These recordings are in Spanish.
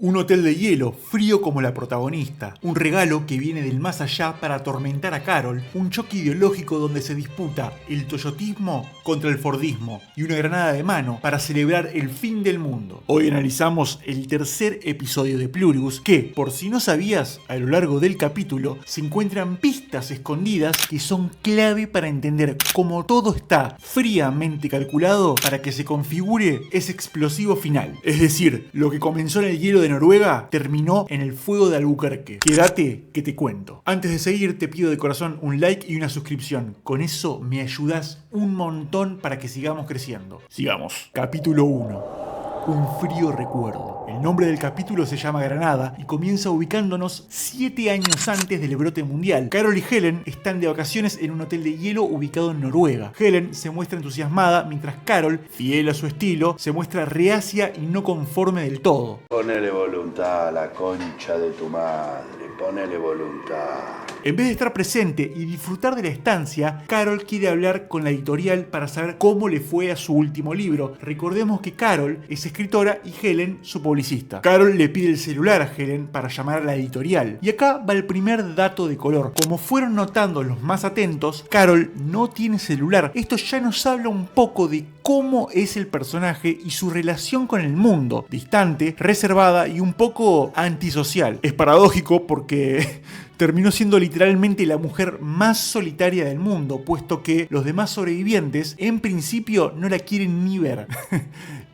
Un hotel de hielo, frío como la protagonista. Un regalo que viene del más allá para atormentar a Carol. Un choque ideológico donde se disputa el toyotismo contra el fordismo. Y una granada de mano para celebrar el fin del mundo. Hoy analizamos el tercer episodio de Pluribus que, por si no sabías, a lo largo del capítulo se encuentran pistas escondidas que son clave para entender cómo todo está fríamente calculado para que se configure ese explosivo final. Es decir, lo que comenzó en el hielo de Noruega terminó en el fuego de Albuquerque. Quédate que te cuento. Antes de seguir te pido de corazón un like y una suscripción. Con eso me ayudas un montón para que sigamos creciendo. Sigamos. Capítulo 1. Un frío recuerdo. El nombre del capítulo se llama Granada y comienza ubicándonos 7 años antes del brote mundial. Carol y Helen están de vacaciones en un hotel de hielo ubicado en Noruega. Helen se muestra entusiasmada mientras Carol, fiel a su estilo, se muestra reacia y no conforme del todo. Ponele voluntad a la concha de tu madre, ponele voluntad. En vez de estar presente y disfrutar de la estancia, Carol quiere hablar con la editorial para saber cómo le fue a su último libro. Recordemos que Carol es escritora y Helen su publicista. Carol le pide el celular a Helen para llamar a la editorial. Y acá va el primer dato de color. Como fueron notando los más atentos, Carol no tiene celular. Esto ya nos habla un poco de cómo es el personaje y su relación con el mundo. Distante, reservada y un poco antisocial. Es paradójico porque terminó siendo literalmente la mujer más solitaria del mundo, puesto que los demás sobrevivientes en principio no la quieren ni ver.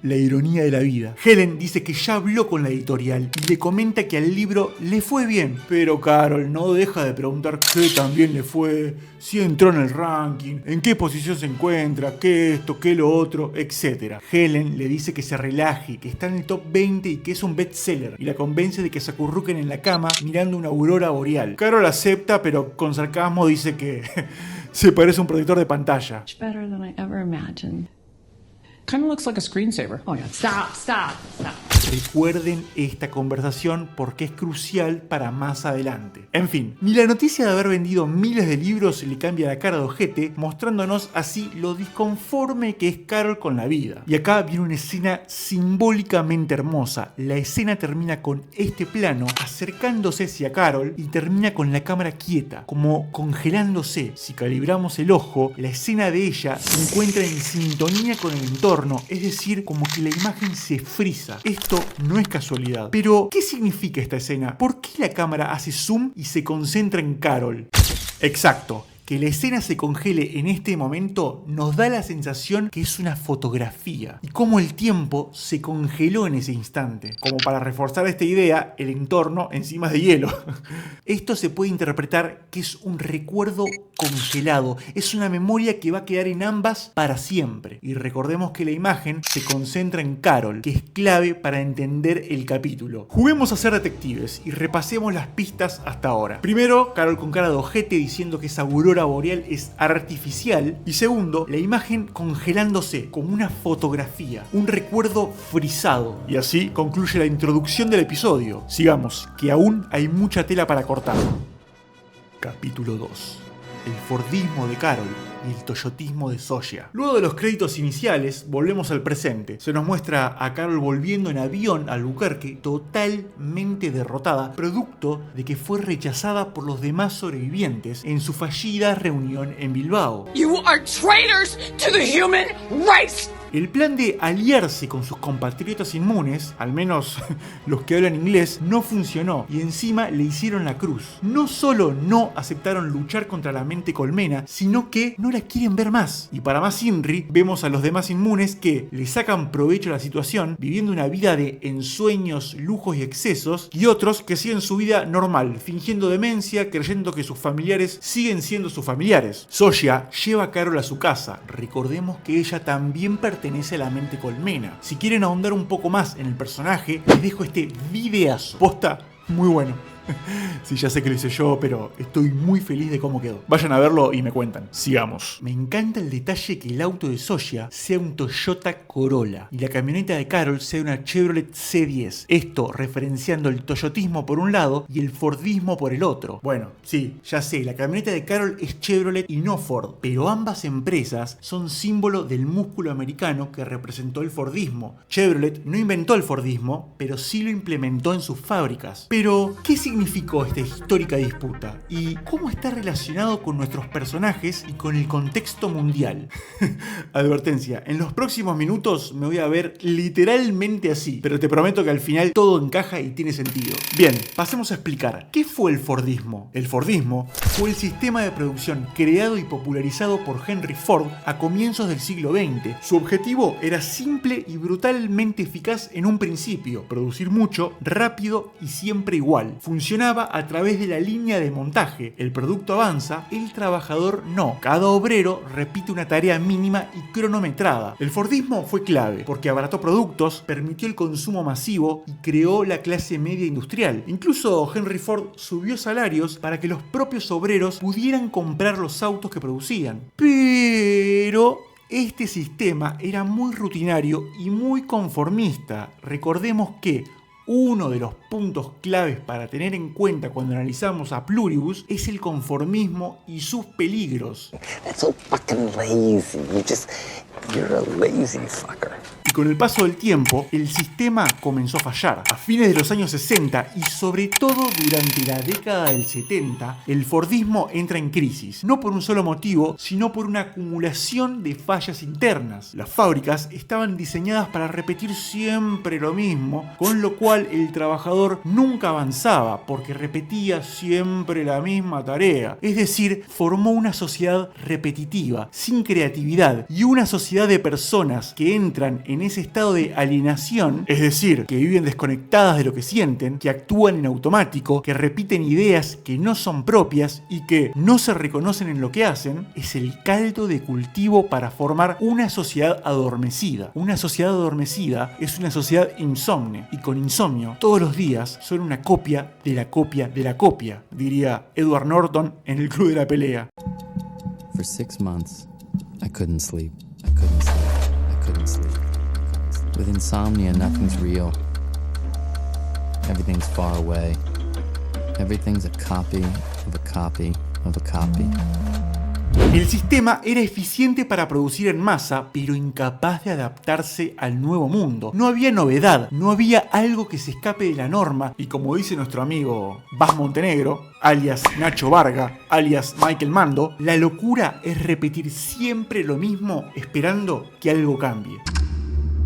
La ironía de la vida. Helen dice que ya habló con la editorial y le comenta que al libro le fue bien, pero Carol no deja de preguntar qué tan bien le fue, si entró en el ranking, en qué posición se encuentra, qué esto, qué lo otro, etc. Helen le dice que se relaje, que está en el top 20 y que es un bestseller, y la convence de que se acurruquen en la cama mirando una aurora boreal. Carol acepta, pero con sarcasmo dice que se parece a un protector de pantalla. Much better than I ever imagined. Kind of looks like a screensaver. Oh, yeah. Stop. Recuerden esta conversación porque es crucial para más adelante. En fin, ni la noticia de haber vendido miles de libros le cambia la cara de ojete, mostrándonos así lo disconforme que es Carol con la vida. Y acá viene una escena simbólicamente hermosa. La escena termina con este plano acercándose hacia Carol y termina con la cámara quieta, como congelándose. Si calibramos el ojo, la escena de ella se encuentra en sintonía con el entorno, es decir, como que la imagen se frisa. Esto no es casualidad. Pero, ¿qué significa esta escena? ¿Por qué la cámara hace zoom y se concentra en Carol? Exacto. Que la escena se congele en este momento nos da la sensación que es una fotografía y cómo el tiempo se congeló en ese instante. Como para reforzar esta idea, el entorno encima es de hielo. Esto se puede interpretar que es un recuerdo congelado, es una memoria que va a quedar en ambas para siempre. Y recordemos que la imagen se concentra en Carol, que es clave para entender el capítulo. Juguemos a ser detectives y repasemos las pistas hasta ahora. Primero, Carol con cara de ojete diciendo que esa aurora boreal es artificial, y segundo, la imagen congelándose como una fotografía, un recuerdo frisado. Y así concluye la introducción del episodio. Sigamos, que aún hay mucha tela para cortar. Capítulo 2. El fordismo de Carol y el toyotismo de Soya. Luego de los créditos iniciales, volvemos al presente. Se nos muestra a Carol volviendo en avión a Albuquerque totalmente derrotada, producto de que fue rechazada por los demás sobrevivientes en su fallida reunión en Bilbao. You are traitors to the human race! El plan de aliarse con sus compatriotas inmunes, al menos los que hablan inglés, no funcionó y encima le hicieron la cruz. No solo no aceptaron luchar contra la mente colmena, sino que no la quieren ver más. Y para más Inri, vemos a los demás inmunes que le sacan provecho a la situación, viviendo una vida de ensueños, lujos y excesos, y otros que siguen su vida normal, fingiendo demencia, creyendo que sus familiares siguen siendo sus familiares. Soya lleva a Carol a su casa. Recordemos que ella también pertenece a la mente colmena. Si quieren ahondar un poco más en el personaje, les dejo este videazo. Posta, muy bueno. Sí, ya sé que lo hice yo, pero estoy muy feliz de cómo quedó. Vayan a verlo y me cuentan. Sigamos. Me encanta el detalle que el auto de Soya sea un Toyota Corolla y la camioneta de Carol sea una Chevrolet C10. Esto referenciando el toyotismo por un lado y el fordismo por el otro. Bueno, sí, ya sé, la camioneta de Carol es Chevrolet y no Ford, pero ambas empresas son símbolo del músculo americano que representó el fordismo. Chevrolet no inventó el fordismo, pero sí lo implementó en sus fábricas. Pero, ¿qué significó esta histórica disputa? ¿Y cómo está relacionado con nuestros personajes y con el contexto mundial? Advertencia, en los próximos minutos me voy a ver literalmente así, pero te prometo que al final todo encaja y tiene sentido. Bien, pasemos a explicar. ¿Qué fue el fordismo? El fordismo fue el sistema de producción creado y popularizado por Henry Ford a comienzos del siglo XX. Su objetivo era simple y brutalmente eficaz en un principio: producir mucho, rápido y siempre igual. Funcionaba a través de la línea de montaje. El producto avanza, el trabajador no. Cada obrero repite una tarea mínima y cronometrada. El fordismo fue clave porque abarató productos, permitió el consumo masivo y creó la clase media industrial. Incluso Henry Ford subió salarios para que los propios obreros pudieran comprar los autos que producían. Pero este sistema era muy rutinario y muy conformista. Recordemos que uno de los puntos claves para tener en cuenta cuando analizamos a Pluribus es el conformismo y sus peligros. That's so fucking lazy. You're a lazy fucker. Y con el paso del tiempo, el sistema comenzó a fallar. A fines de los años 60 y sobre todo durante la década del 70, el fordismo entra en crisis. No por un solo motivo, sino por una acumulación de fallas internas. Las fábricas estaban diseñadas para repetir siempre lo mismo, con lo cual el trabajador nunca avanzaba porque repetía siempre la misma tarea. Es decir, formó una sociedad repetitiva, sin creatividad, y una sociedad de personas que entran en ese estado de alienación, es decir, que viven desconectadas de lo que sienten, que actúan en automático, que repiten ideas que no son propias y que no se reconocen en lo que hacen, es el caldo de cultivo para formar una sociedad adormecida. Una sociedad adormecida es una sociedad insomne, y con insomnio todos los días son una copia de la copia de la copia, diría Edward Norton en El Club de la Pelea. For 6 months, I couldn't sleep. I couldn't sleep. I couldn't sleep. With insomnia, nothing's real. Everything's far away. Everything's a copy of a copy of a copy. El sistema era eficiente para producir en masa, pero incapaz de adaptarse al nuevo mundo. No había novedad, no había algo que se escape de la norma, y como dice nuestro amigo Bas Montenegro, alias Nacho Varga, alias Michael Mando, la locura es repetir siempre lo mismo esperando que algo cambie.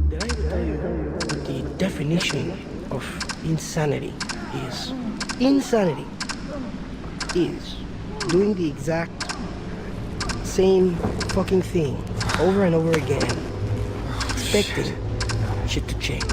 The definition of insanity is doing the exact same fucking thing over and over again, expecting shit to change.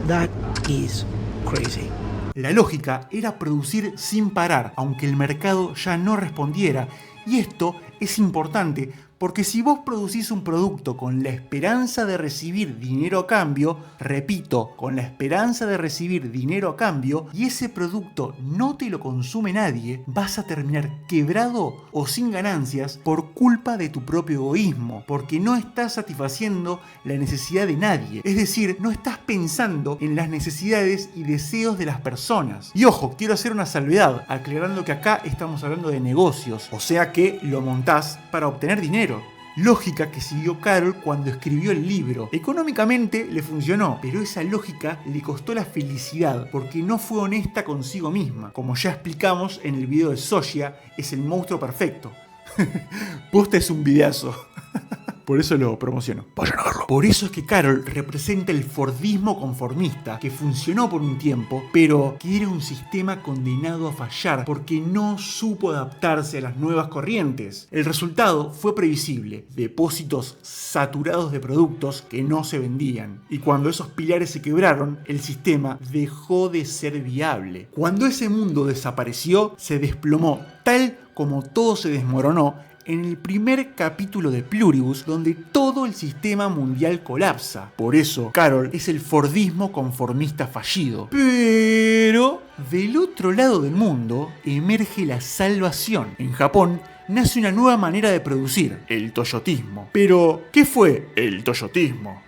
That is crazy. La lógica era producir sin parar, aunque el mercado ya no respondiera, y esto es importante porque si vos producís un producto con la esperanza de recibir dinero a cambio, repito, con la esperanza de recibir dinero a cambio, y ese producto no te lo consume nadie, vas a terminar quebrado o sin ganancias por culpa de tu propio egoísmo, porque no estás satisfaciendo la necesidad de nadie. Es decir, no estás pensando en las necesidades y deseos de las personas. Y ojo, quiero hacer una salvedad, aclarando que acá estamos hablando de negocios, o sea que lo montás para obtener dinero. Lógica que siguió Carol cuando escribió el libro. Económicamente le funcionó, pero esa lógica le costó la felicidad porque no fue honesta consigo misma. Como ya explicamos en el video de Soya, es el monstruo perfecto. Posta es un videazo. Por eso lo promociono. Vayan a verlo. Por eso es que Carol representa el fordismo conformista, que funcionó por un tiempo, pero que era un sistema condenado a fallar porque no supo adaptarse a las nuevas corrientes. El resultado fue previsible: depósitos saturados de productos que no se vendían. Y cuando esos pilares se quebraron, el sistema dejó de ser viable. Cuando ese mundo desapareció, se desplomó tal como todo se desmoronó en el primer capítulo de Pluribus, donde todo el sistema mundial colapsa. Por eso, Carol es el fordismo conformista fallido. Pero del otro lado del mundo emerge la salvación. En Japón nace una nueva manera de producir, el toyotismo. Pero, ¿qué fue el toyotismo?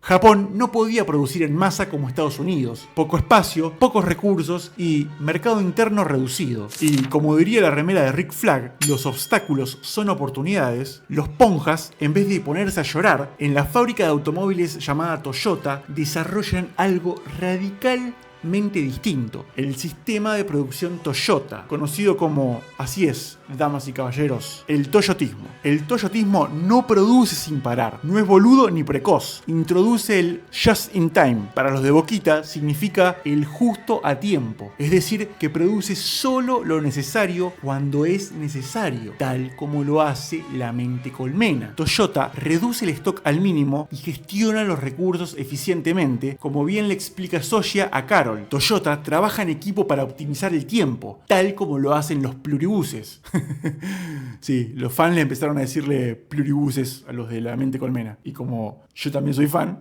Japón no podía producir en masa como Estados Unidos. Poco espacio, pocos recursos y mercado interno reducido. Y como diría la remera de Rick Flag, los obstáculos son oportunidades. Los ponjas, en vez de ponerse a llorar, en la fábrica de automóviles llamada Toyota, desarrollan algo radicalmente distinto, el sistema de producción Toyota, conocido como, así es, damas y caballeros, el toyotismo. El toyotismo no produce sin parar, no es boludo ni precoz, introduce el just in time. Para los de boquita significa el justo a tiempo, es decir, que produce solo lo necesario cuando es necesario, tal como lo hace la mente colmena. Toyota reduce el stock al mínimo y gestiona los recursos eficientemente, como bien le explica Soya a Carol. Toyota trabaja en equipo para optimizar el tiempo, tal como lo hacen los pluribuses. Sí, los fans le empezaron a decirle pluribuses a los de la mente colmena. Y como yo también soy fan,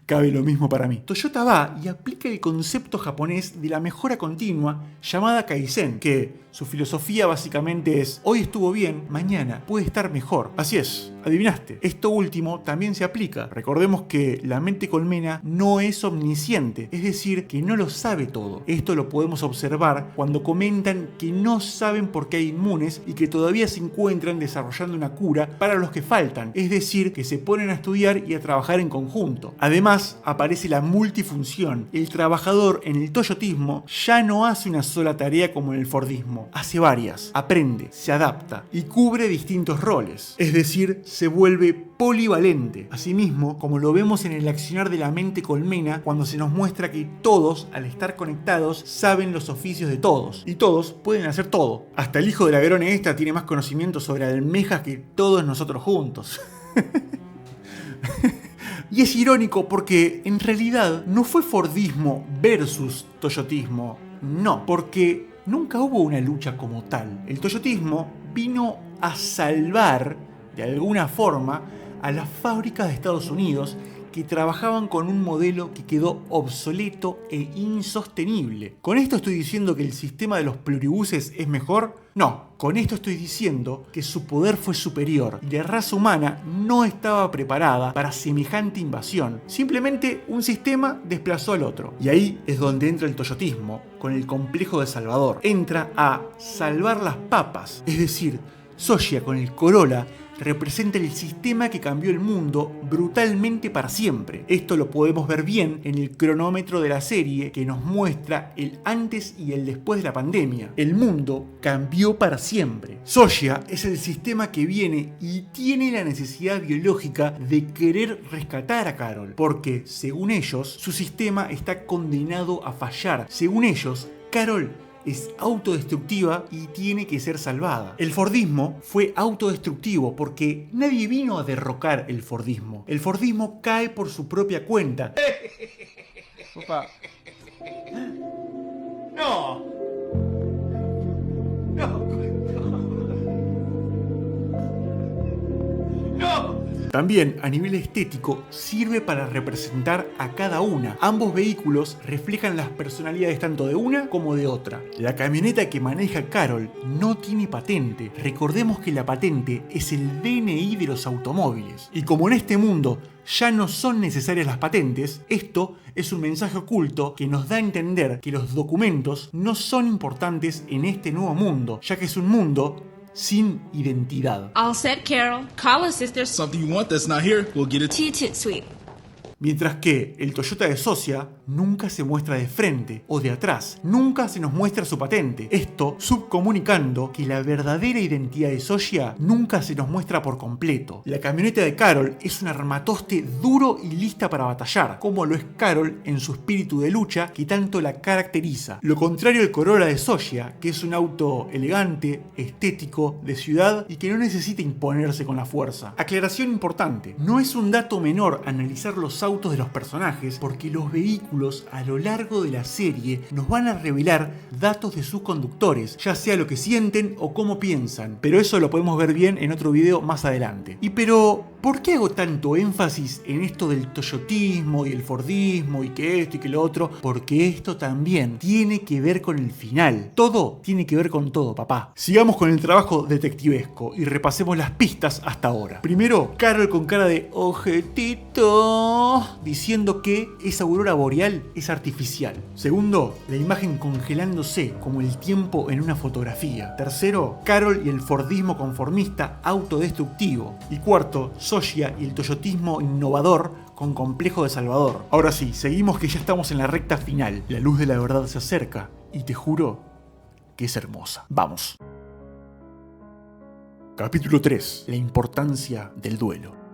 cabe lo mismo para mí. Toyota va y aplica el concepto japonés de la mejora continua llamada Kaizen, que su filosofía básicamente es: hoy estuvo bien, mañana puede estar mejor. Así es, adivinaste. Esto último también se aplica. Recordemos que la mente colmena no es omnisciente, es decir, que no lo sabe todo. Esto lo podemos observar cuando comentan que no saben por qué hay inmunes y que todavía se encuentran desarrollando una cura para los que faltan, es decir, que se ponen a estudiar y a trabajar en conjunto. Además, aparece la multifunción. El trabajador en el toyotismo ya no hace una sola tarea como en el fordismo, hace varias, aprende, se adapta y cubre distintos roles, es decir, se vuelve polivalente. Asimismo, como lo vemos en el accionar de la mente colmena, cuando se nos muestra que todos, al estar conectados, saben los oficios de todos, y todos pueden hacer todo. Hasta el hijo de la Verone esta tiene más conocimiento sobre almejas que todos nosotros juntos. Y es irónico porque en realidad no fue fordismo versus toyotismo, no, porque nunca hubo una lucha como tal. El toyotismo vino a salvar, de alguna forma, a las fábricas de Estados Unidos que trabajaban con un modelo que quedó obsoleto e insostenible. ¿Con esto estoy diciendo que el sistema de los pluribuses es mejor? No, con esto estoy diciendo que su poder fue superior y la raza humana no estaba preparada para semejante invasión. Simplemente un sistema desplazó al otro. Y ahí es donde entra el toyotismo, con el complejo de Salvador. Entra a salvar las papas, es decir, Soya con el Corolla representa el sistema que cambió el mundo brutalmente para siempre. Esto lo podemos ver bien en el cronómetro de la serie que nos muestra el antes y el después de la pandemia. El mundo cambió para siempre. Soya es el sistema que viene y tiene la necesidad biológica de querer rescatar a Carol, porque, según ellos, su sistema está condenado a fallar. Según ellos, Carol es autodestructiva y tiene que ser salvada. El fordismo fue autodestructivo porque nadie vino a derrocar el fordismo. El fordismo cae por su propia cuenta. Opa. No. No. No. También, a nivel estético, sirve para representar a cada una. Ambos vehículos reflejan las personalidades tanto de una como de otra. La camioneta que maneja Carol no tiene patente. Recordemos que la patente es el DNI de los automóviles. Y como en este mundo ya no son necesarias las patentes, esto es un mensaje oculto que nos da a entender que los documentos no son importantes en este nuevo mundo, ya que es un mundo sin identidad. All set, Carol. Call us if there's something you want that's not here. We'll get it. Toot sweet. Mientras que el Toyota de Socia nunca se muestra de frente o de atrás, nunca se nos muestra su patente. Esto subcomunicando que la verdadera identidad de Socia nunca se nos muestra por completo. La camioneta de Carol es un armatoste duro y lista para batallar, como lo es Carol en su espíritu de lucha que tanto la caracteriza. Lo contrario al Corolla de Socia, que es un auto elegante, estético, de ciudad y que no necesita imponerse con la fuerza. Aclaración importante, no es un dato menor analizar los autos de los personajes porque los vehículos artículos a lo largo de la serie nos van a revelar datos de sus conductores, ya sea lo que sienten o cómo piensan, pero eso lo podemos ver bien en otro video más adelante. Pero, ¿por qué hago tanto énfasis en esto del toyotismo y el fordismo y que esto y que lo otro? Porque esto también tiene que ver con el final. Todo tiene que ver con todo, papá. Sigamos con el trabajo detectivesco y repasemos las pistas hasta ahora. Primero, Carol con cara de ojetito diciendo que esa aurora boreal es artificial. Segundo, la imagen congelándose como el tiempo en una fotografía. Tercero, Carol y el fordismo conformista autodestructivo. Y cuarto, Sophia y el toyotismo innovador con complejo de Salvador. Ahora sí, seguimos que ya estamos en la recta final. La luz de la verdad se acerca y te juro que es hermosa. Vamos. Capítulo 3. La importancia del duelo.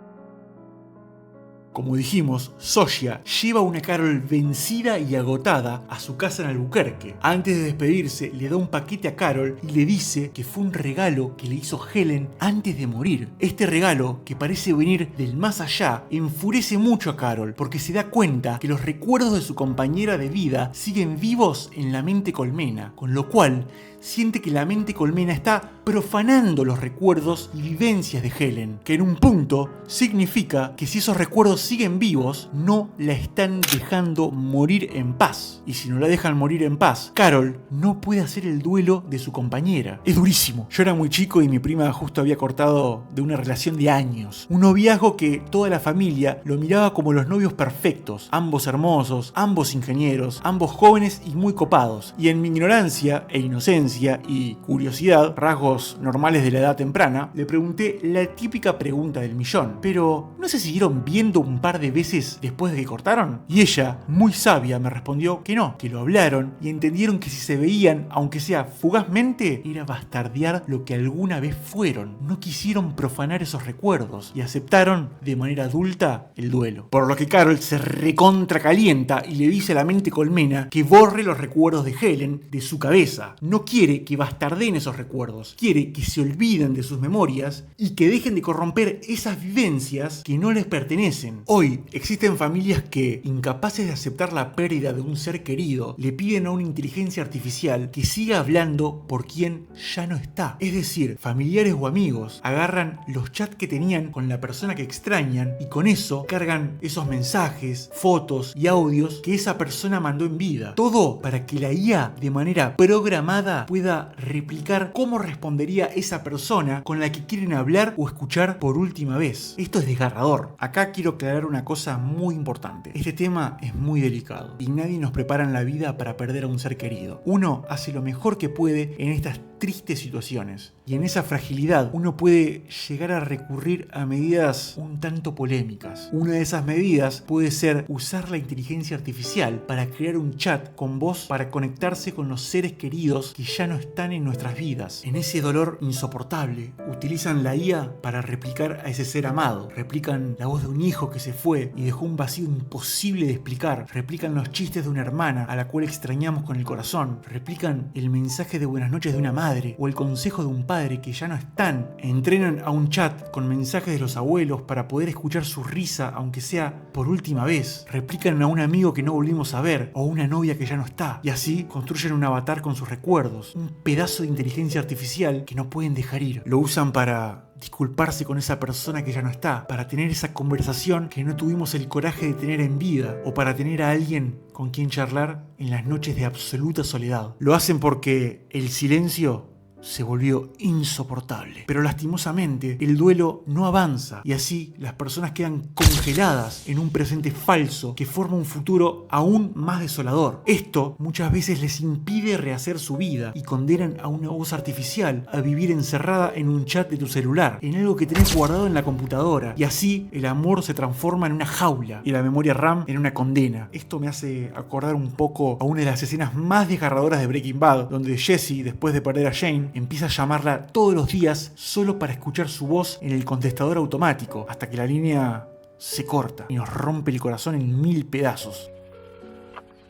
Como dijimos, Sophia lleva a una Carol vencida y agotada a su casa en Albuquerque. Antes de despedirse, le da un paquete a Carol y le dice que fue un regalo que le hizo Helen antes de morir. Este regalo, que parece venir del más allá, enfurece mucho a Carol porque se da cuenta que los recuerdos de su compañera de vida siguen vivos en la mente colmena, con lo cual siente que la mente colmena está profanando los recuerdos y vivencias de Helen, que en un punto significa que si esos recuerdos siguen vivos, no la están dejando morir en paz. Y si no la dejan morir en paz, Carol no puede hacer el duelo de su compañera. Es durísimo. Yo era muy chico y mi prima justo había cortado de una relación de años. Un noviazgo que toda la familia lo miraba como los novios perfectos, ambos hermosos, ambos ingenieros, ambos jóvenes y muy copados. Y en mi ignorancia e inocencia y curiosidad, rasgos normales de la edad temprana, le pregunté la típica pregunta del millón. Pero, ¿no se siguieron viendo un par de veces después de que cortaron? Y ella, muy sabia, me respondió que no, que lo hablaron y entendieron que si se veían, aunque sea fugazmente, era bastardear lo que alguna vez fueron. No quisieron profanar esos recuerdos y aceptaron de manera adulta el duelo. Por lo que Carol se recontracalienta y le dice a la mente colmena que borre los recuerdos de Helen de su cabeza. No quiere que bastardeen esos recuerdos, quiere que se olviden de sus memorias y que dejen de corromper esas vivencias que no les pertenecen. Hoy existen familias que, incapaces de aceptar la pérdida de un ser querido, le piden a una inteligencia artificial que siga hablando por quien ya no está. Es decir, familiares o amigos agarran los chats que tenían con la persona que extrañan y con eso cargan esos mensajes, fotos y audios que esa persona mandó en vida. Todo para que la IA, de manera programada, pueda replicar cómo respondería esa persona con la que quieren hablar o escuchar por última vez. Esto es desgarrador. Acá quiero aclarar una cosa muy importante. Este tema es muy delicado y nadie nos prepara en la vida para perder a un ser querido. Uno hace lo mejor que puede en estas tristes situaciones y en esa fragilidad uno puede llegar a recurrir a medidas un tanto polémicas. Una de esas medidas puede ser usar la inteligencia artificial para crear un chat con voz para conectarse con los seres queridos que ya no están en nuestras vidas. En ese dolor insoportable, utilizan la IA para replicar a ese ser amado. Replican la voz de un hijo que se fue y dejó un vacío imposible de explicar. Replican los chistes de una hermana a la cual extrañamos con el corazón. Replican el mensaje de buenas noches de una madre o el consejo de un padre que ya no están. Entrenan a un chat con mensajes de los abuelos para poder escuchar su risa, aunque sea por última vez. Replican a un amigo que no volvimos a ver o una novia que ya no está. Y así construyen un avatar con sus recuerdos. Un pedazo de inteligencia artificial que no pueden dejar ir. Lo usan para disculparse con esa persona que ya no está, para tener esa conversación que no tuvimos el coraje de tener en vida, o para tener a alguien con quien charlar en las noches de absoluta soledad. Lo hacen porque el silencio se volvió insoportable. Pero lastimosamente el duelo no avanza y así las personas quedan congeladas en un presente falso que forma un futuro aún más desolador. Esto muchas veces les impide rehacer su vida y condenan a una voz artificial a vivir encerrada en un chat de tu celular, en algo que tenés guardado en la computadora, y así el amor se transforma en una jaula y la memoria RAM en una condena. Esto me hace acordar un poco a una de las escenas más desgarradoras de Breaking Bad, donde Jesse, después de perder a Jane, empieza a llamarla todos los días solo para escuchar su voz en el contestador automático, hasta que la línea se corta y nos rompe el corazón en 1000 pedazos.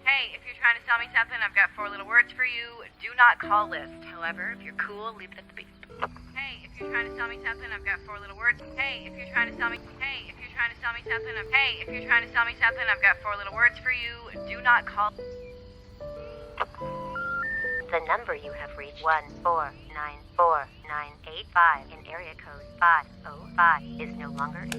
Hey, if you're trying to sell me something, I've got 4 little words for you. Do not call list. However, if you're cool, leave it at the beep. Hey, if you're trying to sell me something, I've got 4 little words. Hey, if you're trying to sell me... Hey, if you're you're trying to sell me something, hey, if you're trying to sell me something, I've got 4 little words for you. Do not call. The number you have reached 1494985 in area code 505 is no longer.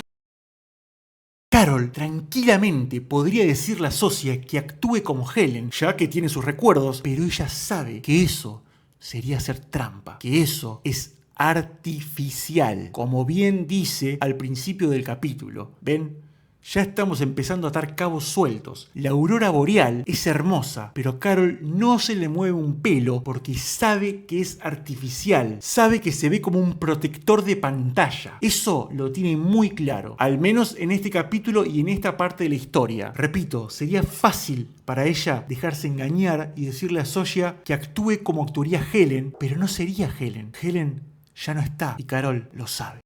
Carol tranquilamente podría decirle a Sosia que actúe como Helen, ya que tiene sus recuerdos, pero ella sabe que eso sería hacer trampa, que eso es artificial, como bien dice al principio del capítulo. ¿Ven? Ya estamos empezando a atar cabos sueltos. La aurora boreal es hermosa, pero a Carol no se le mueve un pelo porque sabe que es artificial. Sabe que se ve como un protector de pantalla. Eso lo tiene muy claro, al menos en este capítulo y en esta parte de la historia. Repito, sería fácil para ella dejarse engañar y decirle a Sosia que actúe como actuaría Helen, pero no sería Helen. Helen ya no está y Carol lo sabe.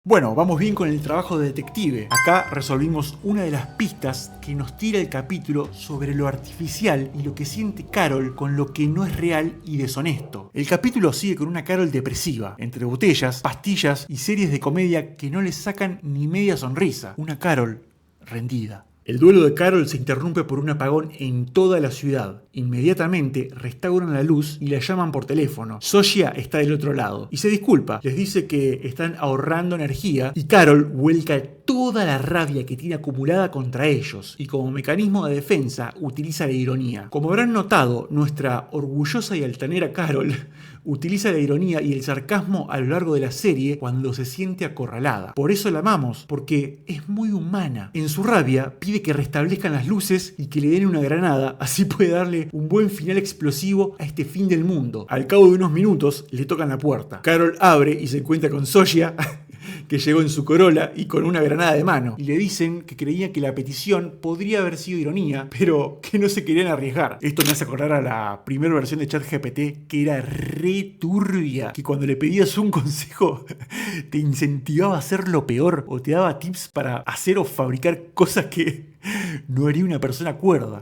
Bueno, vamos bien con el trabajo de detective. Acá resolvimos una de las pistas que nos tira el capítulo sobre lo artificial y lo que siente Carol con lo que no es real y deshonesto. El capítulo sigue con una Carol depresiva, entre botellas, pastillas y series de comedia que no le sacan ni media sonrisa. Una Carol rendida. El duelo de Carol se interrumpe por un apagón en toda la ciudad. Inmediatamente restauran la luz y la llaman por teléfono. Sosia está del otro lado y se disculpa. Les dice que están ahorrando energía y Carol vuelca toda la rabia que tiene acumulada contra ellos y como mecanismo de defensa utiliza la ironía. Como habrán notado, nuestra orgullosa y altanera Carol utiliza la ironía y el sarcasmo a lo largo de la serie cuando se siente acorralada. Por eso la amamos, porque es muy humana. En su rabia pide que restablezcan las luces y que le den una granada, así puede darle un buen final explosivo a este fin del mundo. Al cabo de unos minutos le tocan la puerta. Carol abre y se encuentra con Sosia, que llegó en su Corolla y con una granada de mano. Y le dicen que creían que la petición podría haber sido ironía, pero que no se querían arriesgar. Esto me hace acordar a la primera versión de ChatGPT, que era re turbia, que cuando le pedías un consejo te incentivaba a hacer lo peor o te daba tips para hacer o fabricar cosas que no haría una persona cuerda.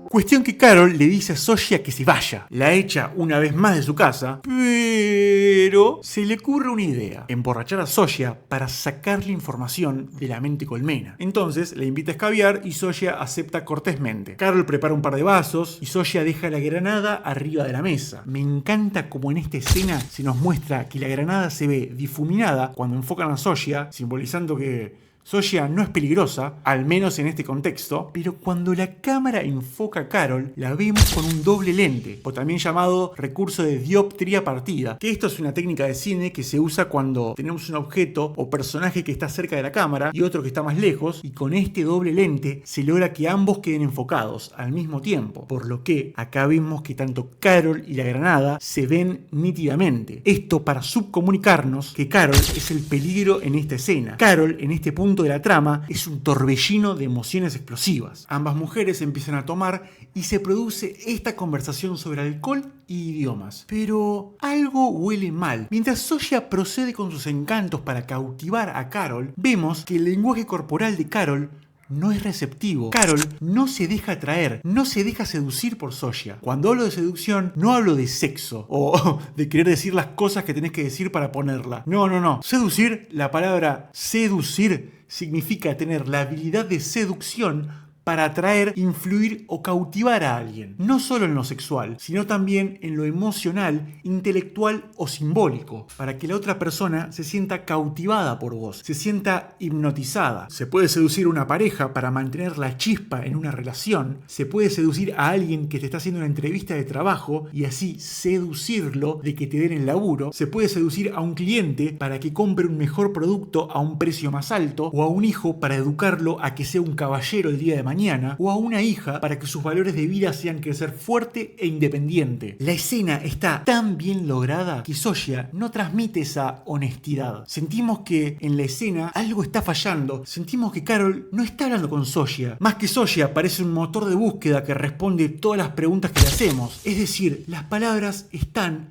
Cuestión que Carol le dice a Sosia que se vaya. La echa una vez más de su casa, pero se le ocurre una idea: emborrachar a Sosia para sacarle información de la mente colmena. Entonces le invita a escabiar y Sosia acepta cortésmente. Carol prepara un par de vasos y Sosia deja la granada arriba de la mesa. Me encanta como en esta escena se nos muestra que la granada se ve difuminada cuando enfocan a Sosia, simbolizando que Sosia no es peligrosa, al menos en este contexto, pero cuando la cámara enfoca a Carol, la vemos con un doble lente, o también llamado recurso de dioptría partida, que esto es una técnica de cine que se usa cuando tenemos un objeto o personaje que está cerca de la cámara y otro que está más lejos, y con este doble lente se logra que ambos queden enfocados al mismo tiempo, por lo que acá vemos que tanto Carol y la granada se ven nítidamente. Esto para subcomunicarnos que Carol es el peligro en esta escena. Carol, en este punto de la trama, es un torbellino de emociones explosivas. Ambas mujeres empiezan a tomar y se produce esta conversación sobre alcohol y idiomas. Pero algo huele mal. Mientras Sosia procede con sus encantos para cautivar a Carol, vemos que el lenguaje corporal de Carol no es receptivo. Carol no se deja atraer, no se deja seducir por Sosia. Cuando hablo de seducción, no hablo de sexo o de querer decir las cosas que tenés que decir para ponerla. No. Seducir, la palabra seducir significa tener la habilidad de seducción para atraer, influir o cautivar a alguien. No solo en lo sexual, sino también en lo emocional, intelectual o simbólico, para que la otra persona se sienta cautivada por vos, se sienta hipnotizada. Se puede seducir a una pareja para mantener la chispa en una relación, se puede seducir a alguien que te está haciendo una entrevista de trabajo y así seducirlo de que te den el laburo, se puede seducir a un cliente para que compre un mejor producto a un precio más alto, o a un hijo para educarlo a que sea un caballero el día de mañana, o a una hija para que sus valores de vida sean crecer fuerte e independiente. La escena está tan bien lograda que Sosia no transmite esa honestidad. Sentimos que en la escena algo está fallando. Sentimos que Carol no está hablando con Sosia. Más que Sosia, parece un motor de búsqueda que responde todas las preguntas que le hacemos. Es decir, las palabras están,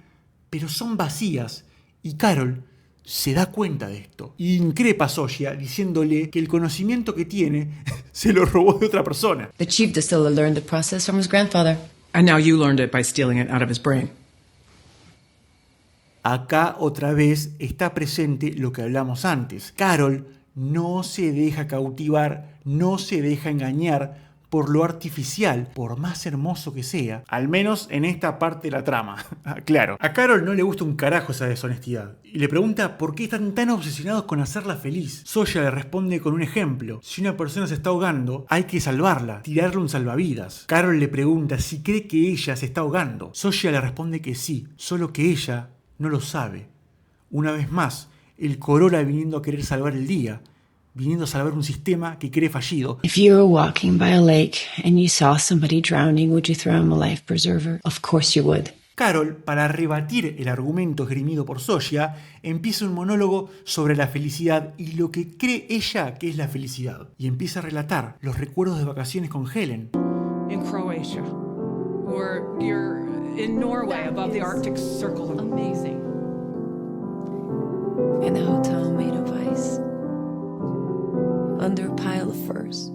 pero son vacías. Y Carol se da cuenta de esto. Y increpa a Sosya diciéndole que el conocimiento que tiene se lo robó de otra persona. The chief distiller learned the process from his grandfather. And now you learned it by stealing it out of his brain. Acá otra vez está presente lo que hablamos antes. Carol no se deja cautivar, no se deja engañar por lo artificial, por más hermoso que sea, al menos en esta parte de la trama. Claro, a Carol no le gusta un carajo esa deshonestidad y le pregunta por qué están tan obsesionados con hacerla feliz. Sosya le responde con un ejemplo: si una persona se está ahogando, hay que salvarla, tirarle un salvavidas. Carol le pregunta si cree que ella se está ahogando. Sosya le responde que sí, solo que ella no lo sabe. Una vez más, el Corolla viniendo a querer salvar el día, viniendo a salvar un sistema que cree fallido. If you were walking by a lake and you saw somebody drowning, would you throw him a life preserver? Of course you would. Carol, para rebatir el argumento esgrimido por Sosya, empieza un monólogo sobre la felicidad y lo que cree ella que es la felicidad. Y empieza a relatar los recuerdos de vacaciones con Helen. In Croatia. Or you're in Norway above the Arctic Circle. Amazing. In a hotel made of ice. Under a pile of furs.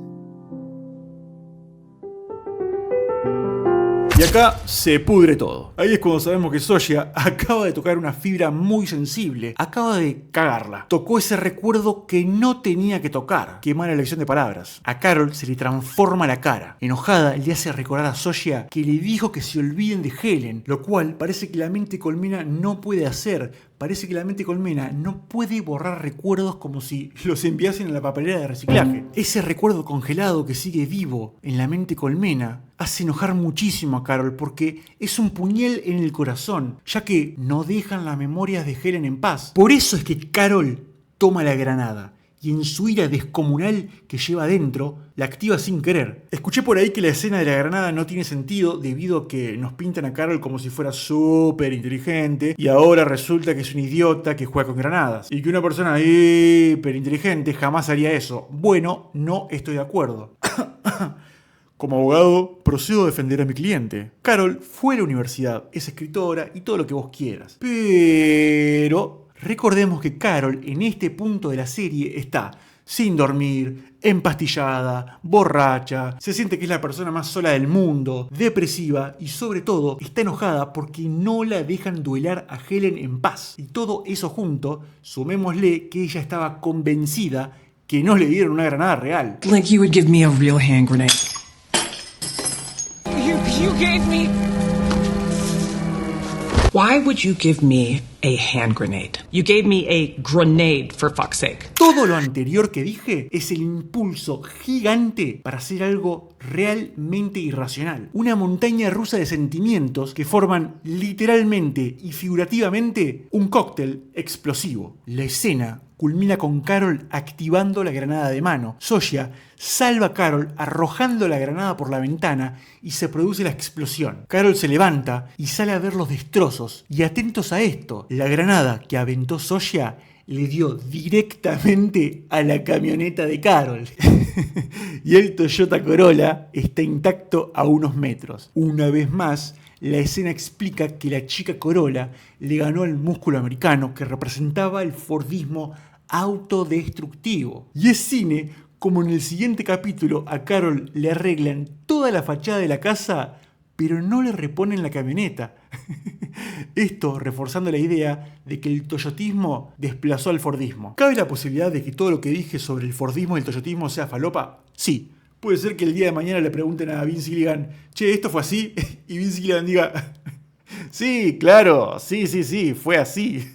Y acá se pudre todo. Ahí es cuando sabemos que Sosya acaba de tocar una fibra muy sensible. Acaba de cagarla. Tocó ese recuerdo que no tenía que tocar. Qué mala elección de palabras. A Carol se le transforma la cara. Enojada, le hace recordar a Sosya que le dijo que se olviden de Helen, lo cual parece que la mente colmena no puede hacer. Parece que la mente colmena no puede borrar recuerdos como si los enviasen a la papelera de reciclaje. Ese recuerdo congelado que sigue vivo en la mente colmena hace enojar muchísimo a Carol porque es un puñal en el corazón, ya que no dejan las memorias de Helen en paz. Por eso es que Carol toma la granada y en su ira descomunal que lleva adentro, la activa sin querer. Escuché por ahí que la escena de la granada no tiene sentido debido a que nos pintan a Carol como si fuera súper inteligente y ahora resulta que es un idiota que juega con granadas. Y que una persona hiper inteligente jamás haría eso. Bueno, no estoy de acuerdo. Como abogado, procedo a defender a mi cliente. Carol fue a la universidad, es escritora y todo lo que vos quieras. Pero recordemos que Carol en este punto de la serie está sin dormir, empastillada, borracha, se siente que es la persona más sola del mundo, depresiva y sobre todo está enojada porque no la dejan duelar a Helen en paz. Y todo eso junto, sumémosle que ella estaba convencida que no le dieron una granada real. Like you would give me a real hand grenade. You gave me... Why would you give me a hand grenade? You gave me a grenade, for fuck's sake. Todo lo anterior que dije es el impulso gigante para hacer algo realmente irracional. Una montaña rusa de sentimientos que forman literalmente y figurativamente un cóctel explosivo. La escena culmina con Carol activando la granada de mano. Sosya salva a Carol arrojando la granada por la ventana y se produce la explosión. Carol se levanta y sale a ver los destrozos. Y atentos a esto, la granada que aventó Sosya le dio directamente a la camioneta de Carol. Y el Toyota Corolla está intacto a unos metros. Una vez más, la escena explica que la chica Corolla le ganó al músculo americano que representaba el fordismo autodestructivo. Y es cine como en el siguiente capítulo a Carol le arreglan toda la fachada de la casa, pero no le reponen la camioneta. Esto reforzando la idea de que el toyotismo desplazó al fordismo. ¿Cabe la posibilidad de que todo lo que dije sobre el fordismo y el toyotismo sea falopa? Sí. Puede ser que el día de mañana le pregunten a Vince Gilligan, che, ¿esto fue así? Y Vince Gilligan diga, sí, claro, sí, fue así.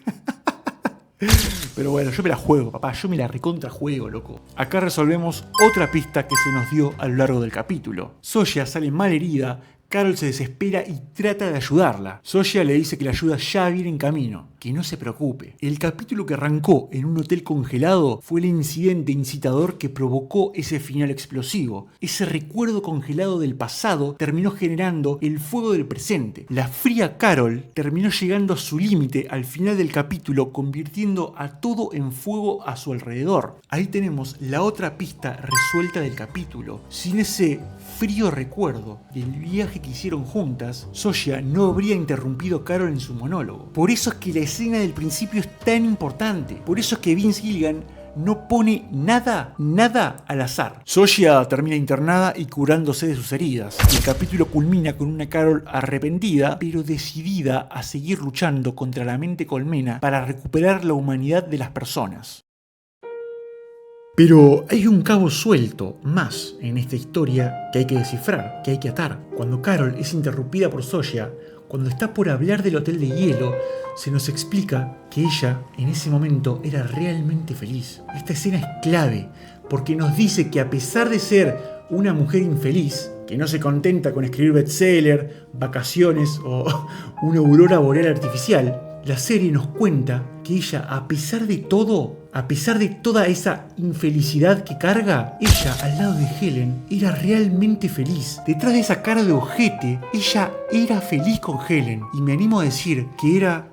Pero bueno, yo me la juego, papá, yo me la recontrajuego, loco. Acá resolvemos otra pista que se nos dio a lo largo del capítulo. Sosya sale mal herida, Carol se desespera y trata de ayudarla. Sosya le dice que la ayuda ya viene en camino, que no se preocupe. El capítulo que arrancó en un hotel congelado fue el incidente incitador que provocó ese final explosivo. Ese recuerdo congelado del pasado terminó generando el fuego del presente. La fría Carol terminó llegando a su límite al final del capítulo, convirtiendo a todo en fuego a su alrededor. Ahí tenemos la otra pista resuelta del capítulo. Sin ese frío recuerdo del viaje que hicieron juntas, Sasha no habría interrumpido a Carol en su monólogo. Por eso es que la escena del principio es tan importante. Por eso es que Vince Gilligan no pone nada al azar. Sasha termina internada y curándose de sus heridas. El capítulo culmina con una Carol arrepentida, pero decidida a seguir luchando contra la mente colmena para recuperar la humanidad de las personas. Pero hay un cabo suelto más en esta historia que hay que descifrar, que hay que atar. Cuando Carol es interrumpida por Sasha, cuando está por hablar del hotel de hielo, se nos explica que ella en ese momento era realmente feliz. Esta escena es clave porque nos dice que a pesar de ser una mujer infeliz, que no se contenta con escribir bestseller, vacaciones o una aurora boreal artificial, la serie nos cuenta que ella, a pesar de todo, a pesar de toda esa infelicidad que carga, ella al lado de Helen era realmente feliz. Detrás de esa cara de ojete, ella era feliz con Helen. Y me animo a decir que era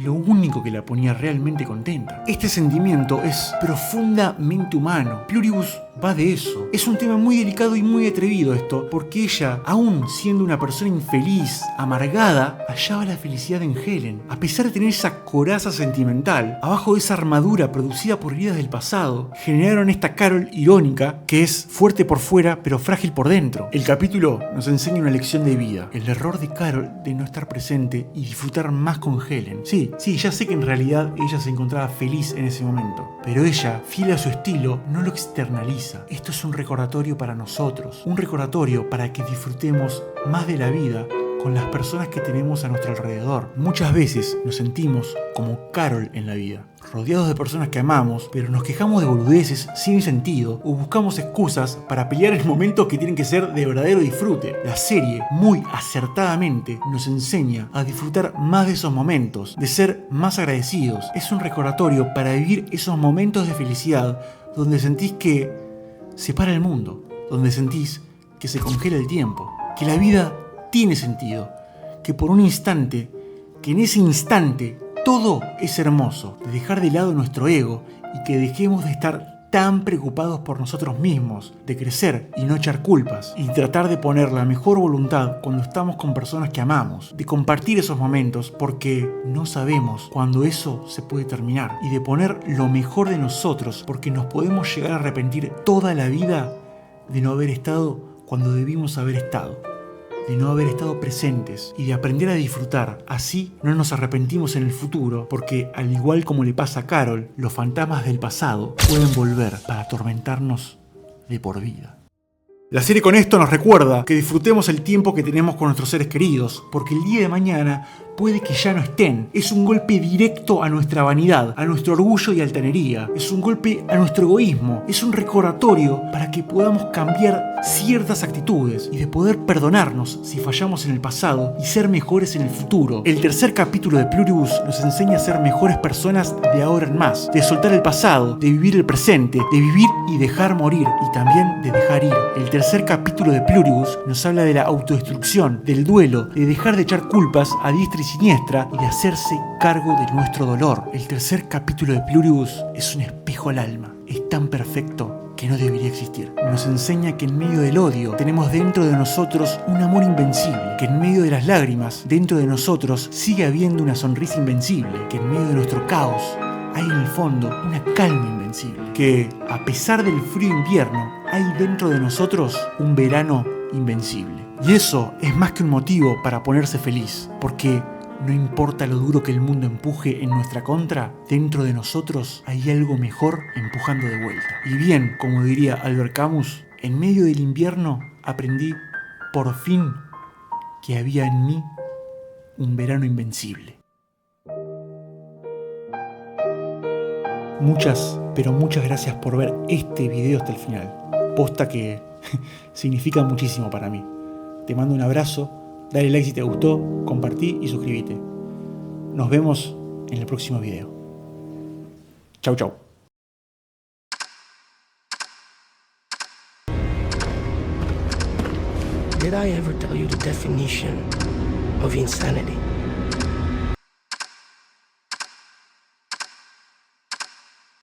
lo único que la ponía realmente contenta. Este sentimiento es profundamente humano. Pluribus va de eso. Es un tema muy delicado y muy atrevido esto, porque ella, aún siendo una persona infeliz, amargada, hallaba la felicidad en Helen. A pesar de tener esa coraza sentimental, abajo de esa armadura producida por heridas del pasado, generaron esta Carol irónica que es fuerte por fuera pero frágil por dentro. El capítulo nos enseña una lección de vida. El error de Carol de no estar presente y disfrutar más con Helen. Sí, ya sé que en realidad ella se encontraba feliz en ese momento, pero ella, fiel a su estilo, no lo externaliza. Esto es un recordatorio para nosotros, un recordatorio para que disfrutemos más de la vida con las personas que tenemos a nuestro alrededor. Muchas veces nos sentimos como Carol en la vida, rodeados de personas que amamos, pero nos quejamos de boludeces sin sentido o buscamos excusas para pelear en momentos que tienen que ser de verdadero disfrute. La serie, muy acertadamente, nos enseña a disfrutar más de esos momentos, de ser más agradecidos. Es un recordatorio para vivir esos momentos de felicidad donde sentís que se para el mundo, donde sentís que se congela el tiempo, que la vida tiene sentido, que por un instante, que en ese instante todo es hermoso, de dejar de lado nuestro ego y que dejemos de estar tan preocupados por nosotros mismos, de crecer y no echar culpas y tratar de poner la mejor voluntad cuando estamos con personas que amamos, de compartir esos momentos porque no sabemos cuándo eso se puede terminar y de poner lo mejor de nosotros porque nos podemos llegar a arrepentir toda la vida de no haber estado cuando debimos haber estado, de no haber estado presentes y de aprender a disfrutar. Así no nos arrepentimos en el futuro porque, al igual como le pasa a Carol, los fantasmas del pasado pueden volver para atormentarnos de por vida. La serie con esto nos recuerda que disfrutemos el tiempo que tenemos con nuestros seres queridos, porque el día de mañana puede que ya no estén. Es un golpe directo a nuestra vanidad, a nuestro orgullo y altanería. Es un golpe a nuestro egoísmo. Es un recordatorio para que podamos cambiar ciertas actitudes y de poder perdonarnos si fallamos en el pasado y ser mejores en el futuro. El tercer capítulo de Pluribus nos enseña a ser mejores personas de ahora en más, de soltar el pasado, de vivir el presente, de vivir y dejar morir y también de dejar ir. El tercer capítulo de Pluribus nos habla de la autodestrucción, del duelo, de dejar de echar culpas a diestra y siniestra y de hacerse cargo de nuestro dolor. El tercer capítulo de Pluribus es un espejo al alma. Es tan perfecto que no debería existir. Nos enseña que en medio del odio tenemos dentro de nosotros un amor invencible, que en medio de las lágrimas dentro de nosotros sigue habiendo una sonrisa invencible, que en medio de nuestro caos hay en el fondo una calma invencible, que a pesar del frío invierno hay dentro de nosotros un verano invencible. Y eso es más que un motivo para ponerse feliz, porque no importa lo duro que el mundo empuje en nuestra contra, dentro de nosotros hay algo mejor empujando de vuelta. Y bien, como diría Albert Camus, en medio del invierno aprendí por fin que había en mí un verano invencible. Muchas, pero muchas gracias por ver este video hasta el final. Posta que significa muchísimo para mí. Te mando un abrazo. Dale like si te gustó, compartí y suscríbete. Nos vemos en el próximo video. Chau, chau. Did I ever tell you the definition of insanity?